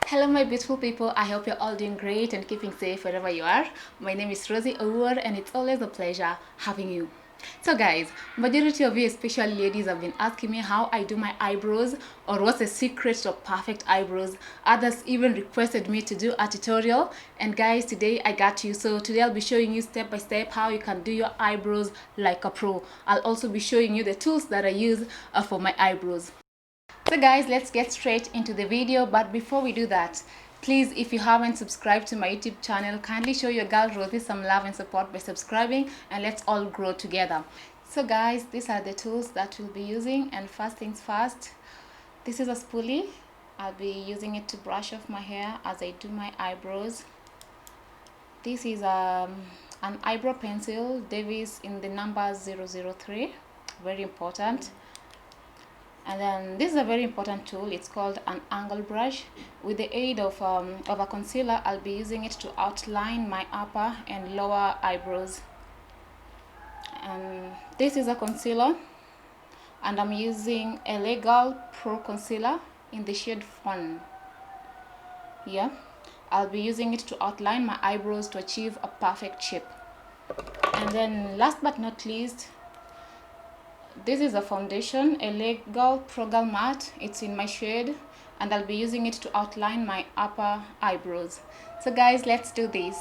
Hello my beautiful people, I hope you're all doing great and keeping safe wherever you are. My name is Rosie Owuor and it's always a pleasure having you. So guys, majority of you, especially ladies, have been asking me how I do my eyebrows or what's the secret of perfect eyebrows. Others even requested me to do a tutorial, and guys, today I got you. So today I'll be showing you step by step how you can do your eyebrows like a pro. I'll also be showing you the tools that I use for my eyebrows. So guys, let's get straight into the video. But before we do that, please, if you haven't subscribed to my YouTube channel, kindly show your girl Rosie some love and support by subscribing, and let's all grow together. So guys, these are the tools that we'll be using, and first things first, this is a spoolie. I'll be using it to brush off my hair as I do my eyebrows. This is an eyebrow pencil, Davis in the number 003, very important. And then this is a very important tool. It's called an angle brush. With the aid of a concealer, I'll be using it to outline my upper and lower eyebrows. And this is a concealer, and I'm using a Legal Pro Concealer in the shade Fawn. Yeah, I'll be using it to outline my eyebrows to achieve a perfect shape. And then last but not least, this is a foundation, a Legal Pro Matte. It's in my shade, and I'll be using it to outline my upper eyebrows. So guys, let's do this.